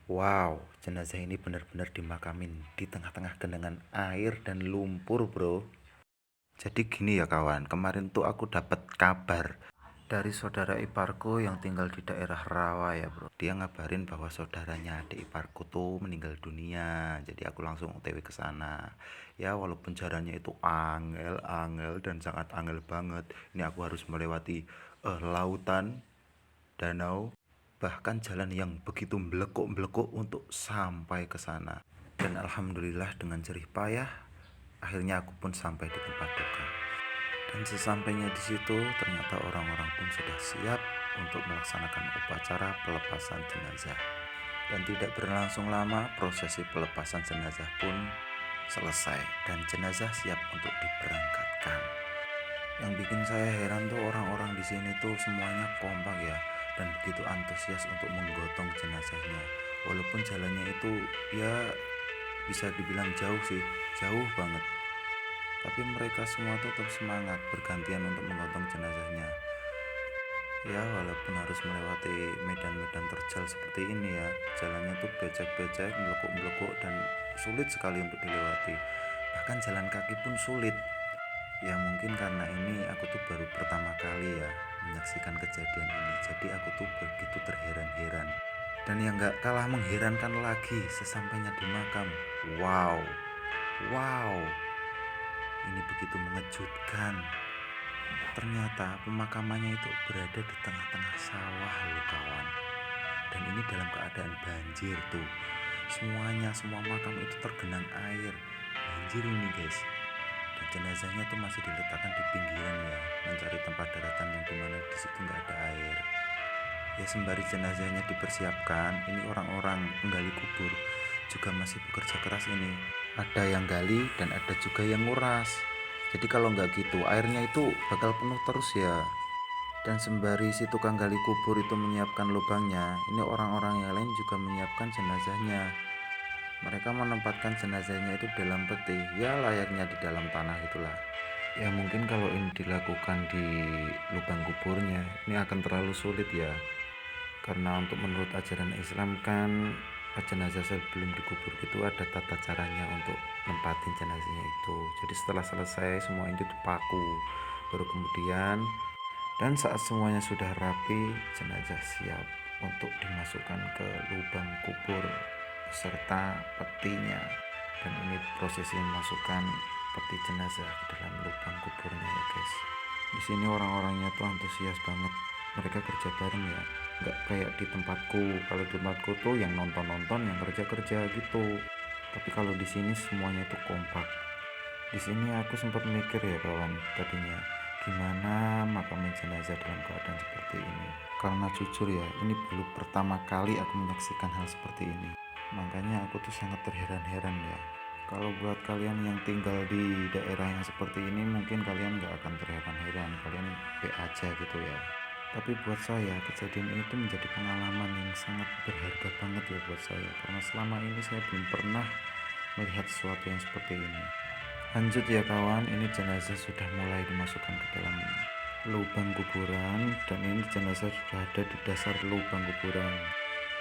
Wow, jenazah ini benar-benar dimakamin di tengah-tengah genangan air dan lumpur, bro. Jadi gini ya kawan, kemarin tuh aku dapat kabar dari saudara iparku yang tinggal di daerah Rawa ya bro. Dia ngabarin bahwa saudaranya adik iparku tuh meninggal dunia. Jadi aku langsung OTW ke sana. Ya walaupun jalannya itu angel dan sangat angel banget. Ini aku harus melewati lautan, danau, bahkan jalan yang begitu belekuk-belekuk untuk sampai ke sana. Dan alhamdulillah dengan jerih payah, akhirnya aku pun sampai di tempat duka. Dan sesampainya di situ, ternyata orang-orang pun sudah siap untuk melaksanakan upacara pelepasan jenazah. Dan tidak berlangsung lama, prosesi pelepasan jenazah pun selesai dan jenazah siap untuk diberangkatkan. Yang bikin saya heran tuh orang-orang di sini tuh semuanya kompak ya dan begitu antusias untuk menggotong jenazahnya. Walaupun jalannya itu ya bisa dibilang jauh sih, jauh banget. Tapi mereka semua tuh tetap semangat bergantian untuk menggotong jenazahnya. Ya walaupun harus melewati medan-medan terjal seperti ini ya, jalannya tuh becek-becek, melekuk-melekuk dan sulit sekali untuk dilewati. Bahkan jalan kaki pun sulit. Ya mungkin karena ini aku tuh baru pertama kali ya menyaksikan kejadian ini. Jadi aku tuh begitu terheran-heran. Dan yang gak kalah mengherankan lagi sesampainya di makam. Wow, wow, ini begitu mengejutkan. Ternyata pemakamannya itu berada di tengah-tengah sawah loh kawan. Dan ini dalam keadaan banjir tuh. Semua makam itu tergenang air. Banjir ini guys. Dan jenazahnya tuh masih diletakkan di pinggiran ya, mencari tempat daratan yang dimana di situ nggak ada air. Ya sembari jenazahnya dipersiapkan, ini orang-orang penggali kubur juga masih bekerja keras ini. Ada yang gali dan ada juga yang nguras. Jadi kalau nggak gitu airnya itu bakal penuh terus ya. Dan sembari si tukang gali kubur itu menyiapkan lubangnya, ini orang-orang yang lain juga menyiapkan jenazahnya. Mereka menempatkan jenazahnya itu dalam peti, ya layaknya di dalam tanah itulah. Ya mungkin kalau ini dilakukan di lubang kuburnya, ini akan terlalu sulit ya. Karena untuk menurut ajaran Islam kan jenazah sebelum dikubur itu ada tata caranya untuk nempatin jenazahnya itu. Jadi setelah selesai semua itu dipaku, baru kemudian dan saat semuanya sudah rapi, jenazah siap untuk dimasukkan ke lubang kubur serta petinya. Dan ini prosesi memasukkan peti jenazah ke dalam lubang kuburnya ya guys. Di sini orang-orangnya tuh antusias banget. Mereka kerja bareng ya, nggak kayak di tempatku. Kalau di tempatku tuh yang nonton-nonton, yang kerja-kerja gitu. Tapi kalau di sini semuanya itu kompak. Di sini aku sempat mikir ya kawan tadinya, gimana makamin jenazah dalam keadaan seperti ini. Karena jujur ya, ini belum pertama kali aku menyaksikan hal seperti ini. Makanya aku tuh sangat terheran-heran ya. Kalau buat kalian yang tinggal di daerah yang seperti ini, mungkin kalian gak akan terheran-heran, kalian be aja gitu ya. Tapi buat saya, kejadian itu menjadi pengalaman yang sangat berharga banget ya buat saya. Karena selama ini saya belum pernah melihat sesuatu yang seperti ini. Lanjut ya kawan, ini jenazah sudah mulai dimasukkan ke dalam lubang kuburan. Dan ini jenazah sudah ada di dasar lubang kuburan.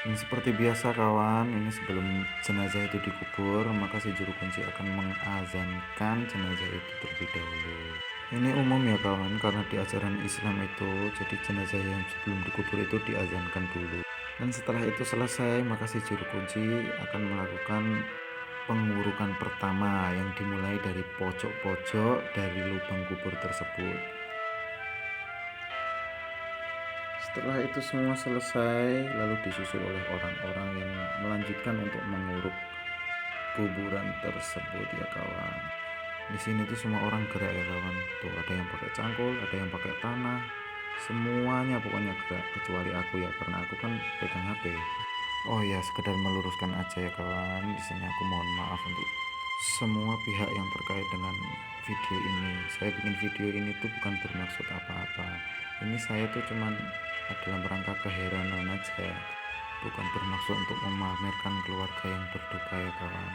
Ini seperti biasa kawan, ini sebelum jenazah itu dikubur, maka si juru kunci akan mengazankan jenazah itu terlebih dahulu. Ini umum ya kawan, karena di ajaran Islam itu, jadi jenazah yang sebelum dikubur itu diazankan dulu. Dan setelah itu selesai, maka si juru kunci akan melakukan pengurukan pertama yang dimulai dari pojok-pojok dari lubang kubur tersebut. Setelah itu semua selesai, lalu disusul oleh orang-orang yang melanjutkan untuk menguruk kuburan tersebut ya kawan. Di sini tuh semua orang gerak ya kawan. Tuh ada yang pakai cangkul, ada yang pakai tanah. Semuanya pokoknya gerak kecuali aku ya, karena aku kan pegang HP. Oh ya, sekedar meluruskan aja ya kawan. Di sini aku mohon maaf untuk semua pihak yang terkait dengan video ini. Saya bikin video ini tuh bukan bermaksud apa-apa. Ini saya tuh cuman dalam rangka keheranan aja, bukan bermaksud untuk memamerkan keluarga yang berduka ya kawan.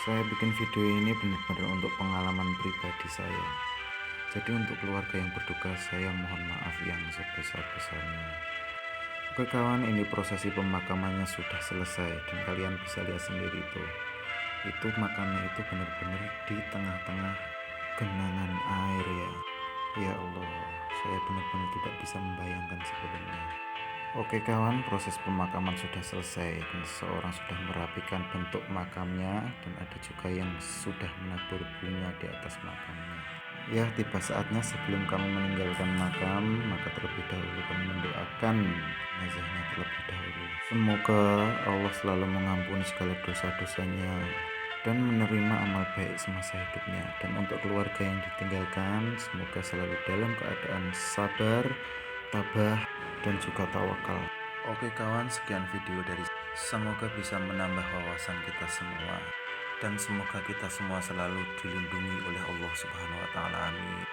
Saya bikin video ini benar-benar untuk pengalaman pribadi saya. Jadi untuk keluarga yang berduka, saya mohon maaf yang sebesar-besarnya. Oke kawan, ini prosesi pemakamannya sudah selesai dan kalian bisa lihat sendiri itu makamnya itu benar-benar di tengah-tengah genangan air ya. Ya Allah, saya benar-benar tidak bisa membayangkan sebelumnya. Oke kawan, proses pemakaman sudah selesai dan seseorang sudah merapikan bentuk makamnya dan ada juga yang sudah menabur bunga di atas makamnya. Ya, tiba saatnya sebelum kami meninggalkan makam, maka terlebih dahulu kami mendoakan jenazahnya terlebih dahulu. Semoga Allah selalu mengampuni segala dosa-dosanya dan menerima amal baik semasa hidupnya. Dan untuk keluarga yang ditinggalkan, semoga selalu dalam keadaan sabar, tabah, dan juga tawakal. Oke kawan, sekian video dari semoga bisa menambah wawasan kita semua dan semoga kita semua selalu dilindungi oleh Allah Subhanahu wa taala. Amin.